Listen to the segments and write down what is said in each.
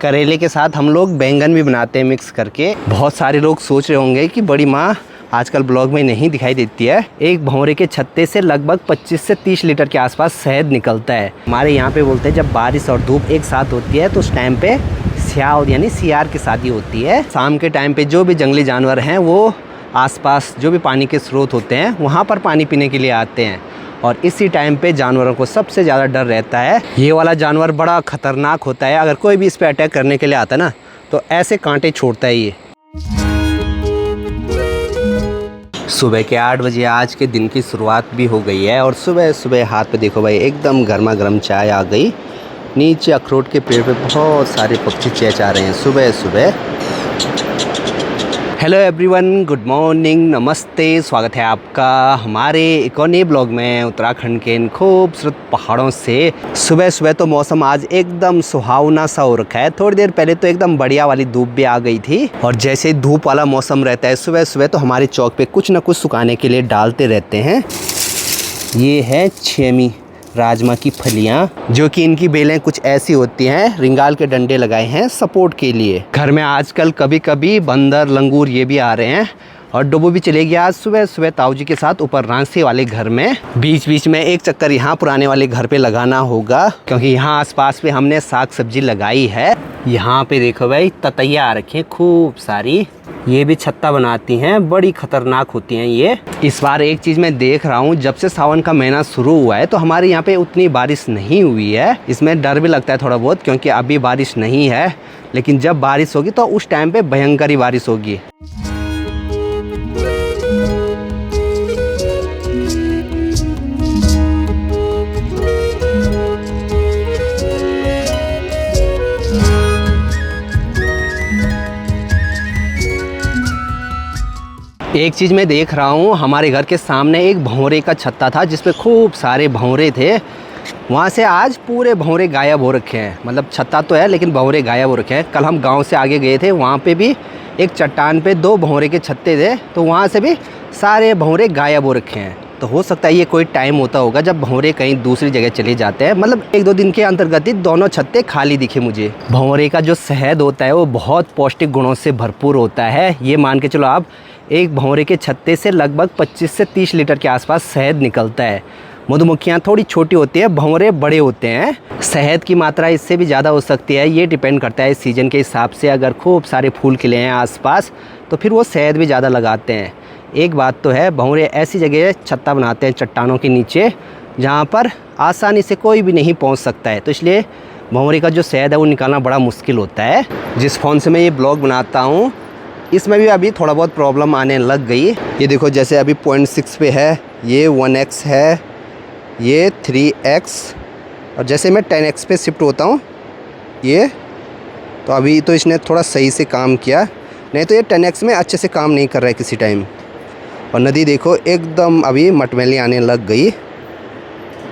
करेले के साथ हम लोग बैंगन भी बनाते हैं मिक्स करके। बहुत सारे लोग सोच रहे होंगे कि बड़ी माँ आजकल ब्लॉग में नहीं दिखाई देती है। एक भंवरे के छत्ते से लगभग 25 से 30 लीटर के आसपास शहद निकलता है। हमारे यहाँ पे बोलते हैं जब बारिश और धूप एक साथ होती है तो उस टाइम पे स्याल यानी सियार की शादी होती है। शाम के टाइम पे जो भी जंगली जानवर हैं वो आसपास जो भी पानी के स्रोत होते हैं वहाँ पर पानी पीने के लिए आते हैं और इसी टाइम पे जानवरों को सबसे ज़्यादा डर रहता है। ये वाला जानवर बड़ा ख़तरनाक होता है। अगर कोई भी इस पर अटैक करने के लिए आता है ना तो ऐसे कांटे छोड़ता है ये। सुबह के 8 बजे आज के दिन की शुरुआत भी हो गई है और सुबह सुबह हाथ पे देखो भाई एकदम गर्मा गर्म चाय आ गई। नीचे अखरोट के पेड़ पे बहुत सारे पक्षी चहचहा रहे हैं सुबह सुबह। हेलो एवरीवन, गुड मॉर्निंग, नमस्ते। स्वागत है आपका हमारे एक और नए ब्लॉग में उत्तराखंड के इन खूबसूरत पहाड़ों से। सुबह सुबह तो मौसम आज एकदम सुहावना सा हो रखा है। थोड़ी देर पहले तो एकदम बढ़िया वाली धूप भी आ गई थी और जैसे ही धूप वाला मौसम रहता है सुबह सुबह तो हमारे चौक पे कुछ ना कुछ सुखाने के लिए डालते रहते हैं। ये है छेमी राजमा की फलियां, जो कि इनकी बेलें कुछ ऐसी होती हैं। रिंगाल के डंडे लगाए हैं सपोर्ट के लिए। घर में आजकल कभी कभी बंदर लंगूर ये भी आ रहे हैं और डब्बू भी चले गया आज सुबह सुबह ताऊ जी के साथ ऊपर रांसी वाले घर में। बीच बीच में एक चक्कर यहाँ पुराने वाले घर पे लगाना होगा क्योंकि यहाँ आसपास पे हमने साग सब्जी लगाई है। यहाँ पे देखो भाई ततैया आ रखी हैं खूब सारी। ये भी छत्ता बनाती हैं, बड़ी खतरनाक होती हैं ये। इस बार एक चीज़ मैं देख रहा हूँ, जब से सावन का महीना शुरू हुआ है तो हमारे यहाँ पे उतनी बारिश नहीं हुई है। इसमें डर भी लगता है थोड़ा बहुत क्योंकि अभी बारिश नहीं है, लेकिन जब बारिश होगी तो उस टाइम पे भयंकर ही बारिश होगी। एक चीज़ मैं देख रहा हूँ, हमारे घर के सामने एक भंवरे का छत्ता था जिस पे खूब सारे भंवरे थे। वहाँ से आज पूरे भंवरे गायब हो रखे हैं। मतलब छत्ता तो है लेकिन भंवरे गायब हो रखे हैं। कल हम गांव से आगे गए थे, वहाँ पे भी एक चट्टान पे 2 भंवरे के छत्ते थे तो वहाँ से भी सारे भंवरे गायब हो रखे हैं। तो हो सकता है ये कोई टाइम होता होगा जब भंवरे कहीं दूसरी जगह चले जाते हैं। मतलब 1-2 दिन के अंतर्गत ही दोनों छत्ते खाली दिखे मुझे। भंवरे का जो शहद होता है वो बहुत पौष्टिक गुणों से भरपूर होता है। ये मान के चलो आप, एक भंवरे के छत्ते से लगभग 25 से 30 लीटर के आसपास शहद निकलता है। मधुमक्खियाँ थोड़ी छोटी होती है, भंवरे बड़े होते हैं। शहद की मात्रा इससे भी ज़्यादा हो सकती है। ये डिपेंड करता है सीज़न के हिसाब से। अगर खूब सारे फूल खिले हैं आसपास तो फिर वो शहद भी ज़्यादा लगाते हैं। एक बात तो है, भंवरे ऐसी जगह छत्ता बनाते हैं चट्टानों के नीचे जहाँ पर आसानी से कोई भी नहीं पहुँच सकता है। तो इसलिए भंवरे का जो शहद है वो निकालना बड़ा मुश्किल होता है। जिस फ़ोन से मैं ये ब्लॉग बनाता हूँ इसमें भी अभी थोड़ा बहुत प्रॉब्लम आने लग गई। ये देखो जैसे अभी 0.6 पे है, ये 1x है, ये 3x और जैसे मैं 10x पे शिफ्ट होता हूँ ये, तो अभी तो इसने थोड़ा सही से काम किया, नहीं तो ये 10x में अच्छे से काम नहीं कर रहा है किसी टाइम। और नदी देखो एकदम अभी मटमैली आने लग गई।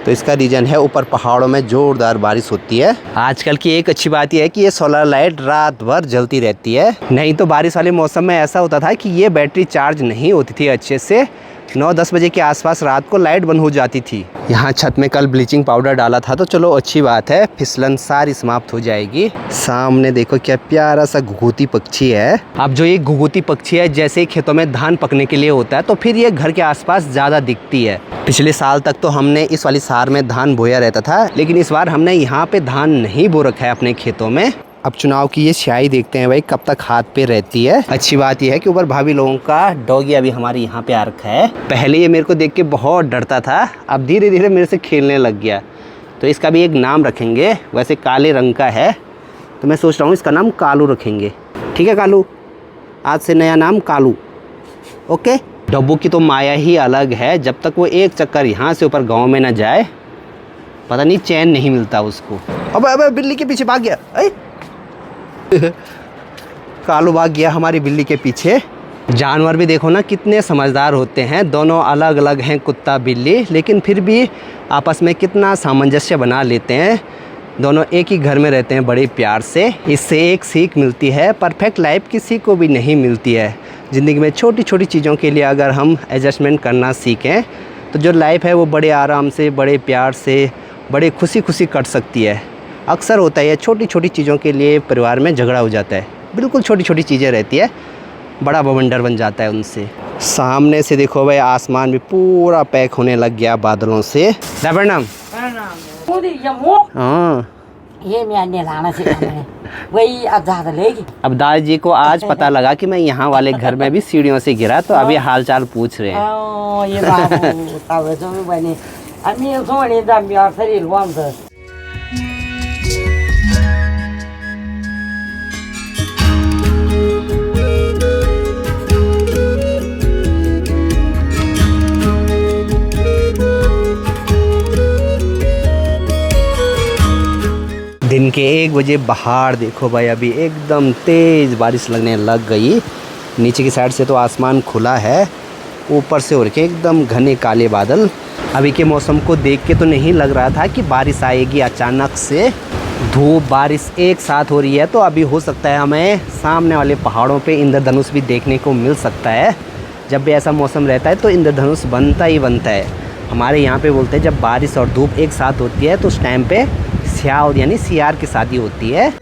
तो इसका रीज़न है ऊपर पहाड़ों में ज़ोरदार बारिश होती है। आजकल की एक अच्छी बात यह है कि ये सोलर लाइट रात भर जलती रहती है। नहीं तो बारिश वाले मौसम में ऐसा होता था कि ये बैटरी चार्ज नहीं होती थी अच्छे से। 9-10 बजे के आसपास रात को लाइट बंद हो जाती थी। यहाँ छत में कल ब्लीचिंग पाउडर डाला था तो चलो अच्छी बात है, फिसलन सारी समाप्त हो जाएगी। सामने देखो क्या प्यारा सा घुघुती पक्षी है। अब जो ये घुघुती पक्षी है जैसे खेतों में धान पकने के लिए होता है तो फिर ये घर के आसपास ज़्यादा दिखती है। पिछले साल तक तो हमने इस वाली सार में धान बोया रहता था, लेकिन इस बार हमने यहाँ पे धान नहीं बो रखा है अपने खेतों में। अब चुनाव की ये स्याही देखते हैं भाई कब तक हाथ पे रहती है। अच्छी बात यह है कि ऊपर भाभी लोगों का डॉगी अभी हमारे यहाँ पे आ रखा है। पहले ये मेरे को देख के बहुत डरता था, अब धीरे धीरे मेरे से खेलने लग गया। तो इसका भी एक नाम रखेंगे। वैसे काले रंग का है तो मैं सोच रहा हूँ इसका नाम कालू रखेंगे। ठीक है कालू, आज से नया नाम कालू। ओके। डब्बू की तो माया ही अलग है। जब तक वो एक चक्कर यहाँ से ऊपर गाँव में ना जाए पता नहीं चैन नहीं मिलता उसको। अब बिल्ली के पीछे भाग गया। कालू भाग गया हमारी बिल्ली के पीछे। जानवर भी देखो ना कितने समझदार होते हैं। दोनों अलग अलग हैं कुत्ता बिल्ली, लेकिन फिर भी आपस में कितना सामंजस्य बना लेते हैं। दोनों एक ही घर में रहते हैं बड़े प्यार से। इससे एक सीख मिलती है, परफेक्ट लाइफ किसी को भी नहीं मिलती है। ज़िंदगी में छोटी छोटी चीज़ों के लिए अगर हम एडजस्टमेंट करना सीखें तो जो लाइफ है वो बड़े आराम से, बड़े प्यार से, बड़े खुशी खुशी कट सकती है। अक्सर होता है, छोटी छोटी चीज़ों के लिए परिवार में झगड़ा हो जाता है। बिल्कुल छोटी छोटी चीज़ें रहती है, बड़ा बवंडर बन जाता है उनसे। सामने से देखो भाई, आसमान भी पूरा पैक होने लग गया बादलों से। प्रणाम। हाँ, ये मैं लाना से वही अब ज़्यादा लेगी। अब दादाजी को आज पता लगा कि मैं यहाँ वाले घर में भी सीढ़ियों से गिरा, तो अभी हाल चाल पूछ रहे हैं। ये बाबू तब जो भी बने अम्मी सोने दम यार शरीर वांद। दिन के 1 बजे बाहर देखो भाई, अभी एकदम तेज़ बारिश लगने लग गई। नीचे की साइड से तो आसमान खुला है, ऊपर से हो रखे एकदम घने काले बादल। अभी के मौसम को देख के तो नहीं लग रहा था कि बारिश आएगी। अचानक से धूप बारिश एक साथ हो रही है, तो अभी हो सकता है हमें सामने वाले पहाड़ों पे इंद्रधनुष भी देखने को मिल सकता है। जब भी ऐसा मौसम रहता है तो इंद्रधनुष बनता ही बनता है। हमारे यहाँ पे बोलते हैं जब बारिश और धूप एक साथ होती है तो उस टाइम पे स्याल यानी सियार की शादी होती है।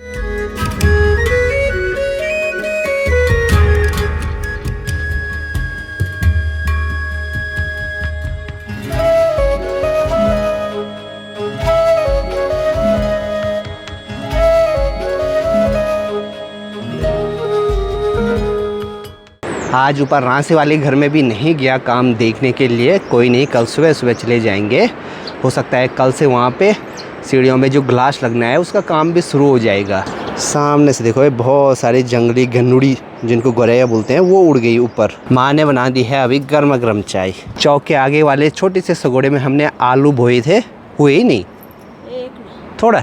आज ऊपर रांसे वाले घर में भी नहीं गया काम देखने के लिए। कोई नहीं, कल सुबह सुबह चले जाएंगे। हो सकता है कल से वहाँ पे सीढ़ियों में जो ग्लास लगना है उसका काम भी शुरू हो जाएगा। सामने से देखो बहुत सारी जंगली गन्नुड़ी, जिनको गोरैया बोलते हैं, वो उड़ गई ऊपर। माँ ने बना दी है अभी गर्मा गर्म चाय। चौक के आगे वाले छोटे से सगोड़े में हमने आलू बोए थे, हुए ही नहीं, थोड़ा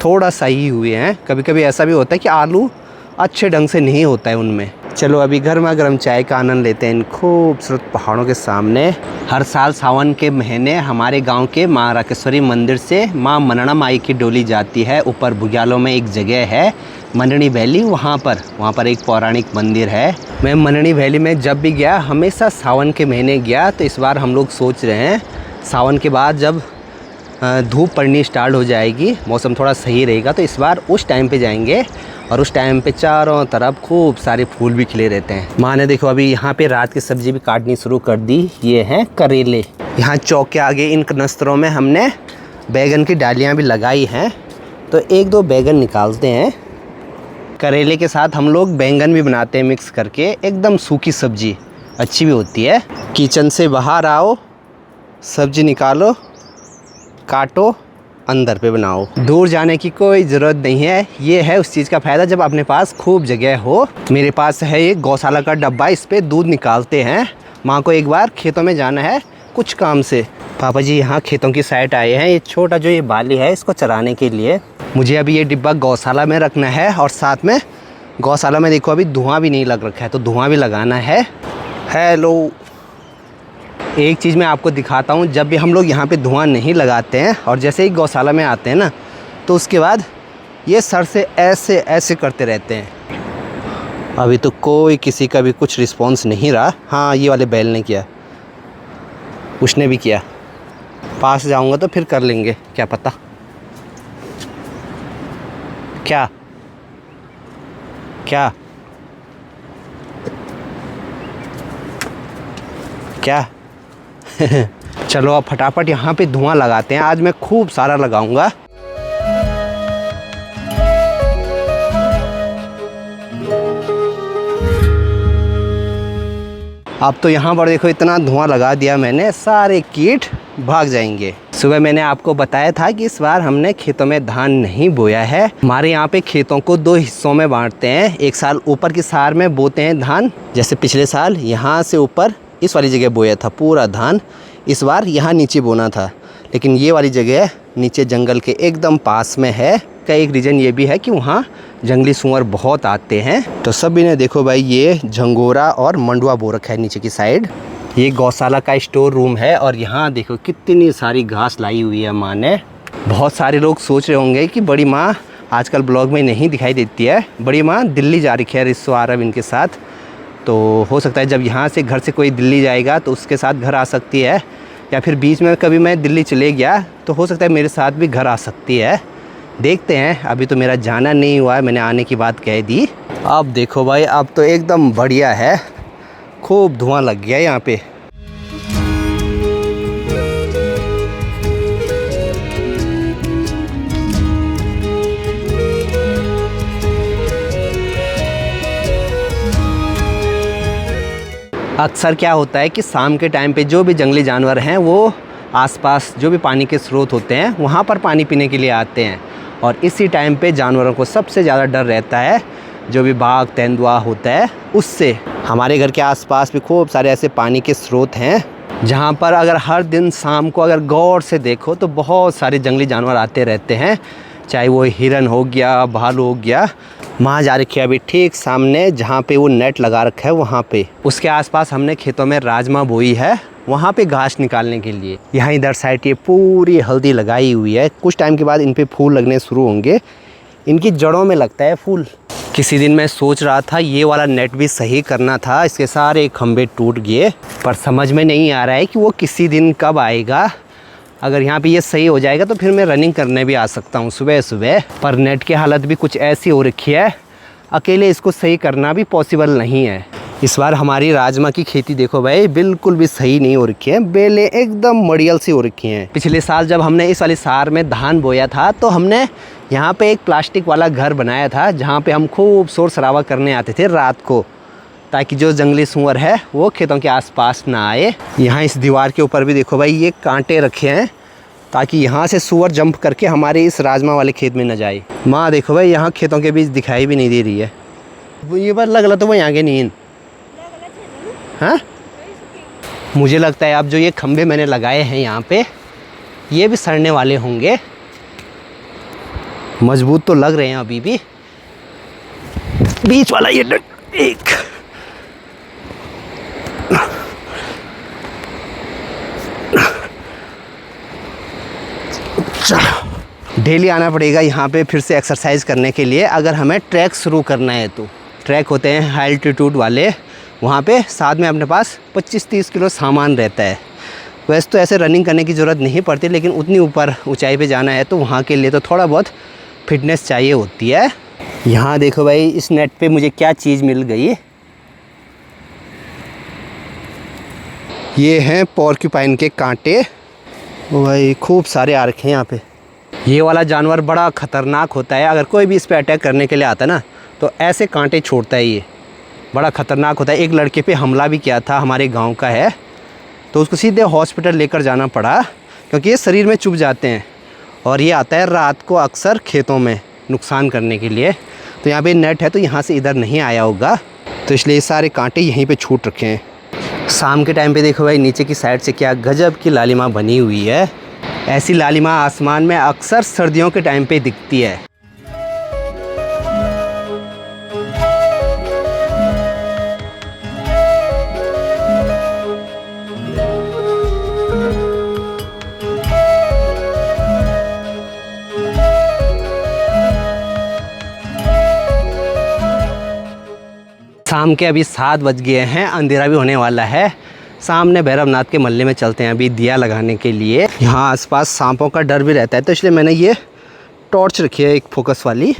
थोड़ा सा ही हुए हैं। कभी कभी ऐसा भी होता है कि आलू अच्छे ढंग से नहीं होता है उनमें। चलो अभी गर्मा गर्म चाय का आनंद लेते हैं इन खूबसूरत पहाड़ों के सामने। हर साल सावन के महीने हमारे गांव के माँ राकेश्वरी मंदिर से माँ मनना माई की डोली जाती है। ऊपर बुग्यालों में एक जगह है मननी वैली, वहाँ पर एक पौराणिक मंदिर है। मैं मननी वैली में जब भी गया हमेशा सावन के महीने गया। तो इस बार हम लोग सोच रहे हैं सावन के बाद जब धूप पड़नी स्टार्ट हो जाएगी, मौसम थोड़ा सही रहेगा, तो इस बार उस टाइम पे जाएंगे। और उस टाइम पे चारों तरफ खूब सारे फूल भी खिले रहते हैं। माँ ने देखो अभी यहाँ पे रात की सब्जी भी काटनी शुरू कर दी। ये हैं करेले। यहाँ चौक के आगे इन कनस्तरों में हमने बैगन की डालियाँ भी लगाई हैं, तो 1-2 बैगन निकालते हैं। करेले के साथ हम लोग बैंगन भी बनाते हैं मिक्स करके, एकदम सूखी सब्जी अच्छी भी होती है। किचन से बाहर आओ, सब्जी निकालो, काटो, अंदर पे बनाओ। दूर जाने की कोई ज़रूरत नहीं है। ये है उस चीज़ का फ़ायदा जब अपने पास खूब जगह हो। मेरे पास है एक गौशाला का डब्बा, इस पे दूध निकालते हैं। माँ को एक बार खेतों में जाना है कुछ काम से। पापा जी यहाँ खेतों की साइड आए हैं। ये छोटा जो ये बाली है इसको चराने के लिए। मुझे अभी ये डिब्बा गौशाला में रखना है, और साथ में गौशाला में देखो अभी धुआं भी नहीं लग रखा है, तो धुआं भी लगाना है। हेलो, एक चीज़ मैं आपको दिखाता हूँ। जब भी हम लोग यहाँ पे धुआं नहीं लगाते हैं और जैसे ही गौशाला में आते हैं ना, तो उसके बाद ये सर से ऐसे ऐसे करते रहते हैं। अभी तो कोई किसी का भी कुछ रिस्पॉन्स नहीं रहा। हाँ, ये वाले बैल ने किया, उसने भी किया। पास जाऊँगा तो फिर कर लेंगे, क्या पता। क्या क्या क्या चलो अब फटाफट यहाँ पे धुआं लगाते हैं। आज मैं खूब सारा लगाऊंगा। अब तो यहाँ पर देखो इतना धुआं लगा दिया मैंने, सारे कीट भाग जाएंगे। सुबह मैंने आपको बताया था कि इस बार हमने खेतों में धान नहीं बोया है। हमारे यहाँ पे खेतों को 2 हिस्सों में बांटते हैं। एक साल ऊपर की सार में बोते हैं धान, जैसे पिछले साल यहाँ से ऊपर इस वाली जगह बोया था पूरा धान। इस बार यहाँ नीचे बोना था, लेकिन ये वाली जगह नीचे जंगल के एकदम पास में है। का एक रीज़न ये भी है कि वहाँ जंगली सूअर बहुत आते हैं। तो सभी ने देखो भाई ये झंगोरा और मंडुआ बो रखा है नीचे की साइड। ये गौशाला का स्टोर रूम है, और यहाँ देखो कितनी सारी घास लाई हुई है माँ ने। बहुत सारे लोग सोच रहे होंगे कि बड़ी माँ आजकल ब्लॉग में नहीं दिखाई देती है। बड़ी माँ दिल्ली जा रही है रिश्तों अरब इनके साथ, तो हो सकता है जब यहाँ से घर से कोई दिल्ली जाएगा तो उसके साथ घर आ सकती है। या फिर बीच में कभी मैं दिल्ली चले गया तो हो सकता है मेरे साथ भी घर आ सकती है। देखते हैं, अभी तो मेरा जाना नहीं हुआ है, मैंने आने की बात कह दी। अब देखो भाई, अब तो एकदम बढ़िया है, खूब धुआं लग गया यहाँ पे। अक्सर क्या होता है कि शाम के टाइम पे जो भी जंगली जानवर हैं वो आसपास जो भी पानी के स्रोत होते हैं वहाँ पर पानी पीने के लिए आते हैं, और इसी टाइम पे जानवरों को सबसे ज़्यादा डर रहता है जो भी बाघ तेंदुआ होता है उससे। हमारे घर के आसपास भी खूब सारे ऐसे पानी के स्रोत हैं जहाँ पर अगर हर दिन शाम को अगर गौर से देखो तो बहुत सारे जंगली जानवर आते रहते हैं, चाहे वो हिरन हो गया, भालू हो गया। वहाँ जा रखी है अभी ठीक सामने जहाँ पे वो नेट लगा रखा है वहाँ पे। उसके आसपास हमने खेतों में राजमा बोई है वहाँ पे घास निकालने के लिए। यहाँ इधर साइड ये पूरी हल्दी लगाई हुई है, कुछ टाइम के बाद इन पे फूल लगने शुरू होंगे, इनकी जड़ों में लगता है फूल। किसी दिन मैं सोच रहा था ये वाला नेट भी सही करना था, इसके सारे खंभे टूट गए, पर समझ में नहीं आ रहा है कि वो किसी दिन कब आएगा। अगर यहाँ पे ये सही हो जाएगा तो फिर मैं रनिंग करने भी आ सकता हूँ सुबह सुबह। पर नेट की हालत भी कुछ ऐसी हो रखी है, अकेले इसको सही करना भी पॉसिबल नहीं है। इस बार हमारी राजमा की खेती देखो भाई, बिल्कुल भी सही नहीं हो रखी है, बेलें एकदम मड़ियल सी हो रखी हैं। पिछले साल जब हमने इस वाली सार में धान बोया था तो हमने यहाँ पे एक प्लास्टिक वाला घर बनाया था जहाँ पे हम खूब शोर शराबा करने आते थे रात को, ताकि जो जंगली सूअर है वो खेतों के आसपास ना आए। यहाँ इस दीवार के ऊपर भी देखो भाई ये कांटे रखे हैं ताकि यहाँ से सूअर जंप करके हमारे इस राजमा वाले खेत में न जाए। माँ देखो भाई यहाँ खेतों के बीच दिखाई भी नहीं दे रही है। वो ये बार लग रहा तो वो यहाँ के नींद। हाँ, मुझे लगता है अब जो ये खंभे मैंने लगाए हैं यहाँ पे ये भी सड़ने वाले होंगे, मजबूत तो लग रहे हैं अभी भी। बीच वाला ये एक डेली आना पड़ेगा यहाँ पे फिर से एक्सरसाइज करने के लिए, अगर हमें ट्रैक शुरू करना है तो। ट्रैक होते हैं हाई एल्टीट्यूड वाले, वहाँ पे साथ में अपने पास 25-30 किलो सामान रहता है। वैसे तो ऐसे रनिंग करने की ज़रूरत नहीं पड़ती, लेकिन उतनी ऊपर ऊंचाई पे जाना है तो वहाँ के लिए तो थोड़ा बहुत फिटनेस चाहिए होती है। यहाँ देखो भाई इस नेट पे मुझे क्या चीज़ मिल गई, ये हैं पोर्क्यूपाइन के कांटे। भाई खूब सारे आ रखे हैं यहाँ पे। ये वाला जानवर बड़ा ख़तरनाक होता है, अगर कोई भी इस पे अटैक करने के लिए आता है ना तो ऐसे कांटे छोड़ता है, ये बड़ा ख़तरनाक होता है। एक लड़के पे हमला भी किया था, हमारे गांव का है, तो उसको सीधे हॉस्पिटल लेकर जाना पड़ा क्योंकि ये शरीर में चुभ जाते हैं, और ये आता है रात को अक्सर खेतों में नुकसान करने के लिए। तो यहाँ पे नेट है तो यहाँ से इधर नहीं आया होगा, तो इसलिए सारे कांटे यहीं पे छूट रखे हैं। शाम के टाइम पे देखो भाई नीचे की साइड से क्या गजब की लालिमा बनी हुई है। ऐसी लालिमा आसमान में अक्सर सर्दियों के टाइम पे दिखती है। शाम के अभी 7 बज गए हैं, अंधेरा भी होने वाला है। सामने भैरवनाथ के मल्ले में चलते हैं अभी दिया लगाने के लिए। यहाँ आसपास सांपों का डर भी रहता है, तो इसलिए मैंने ये टॉर्च रखी है एक फोकस वाली।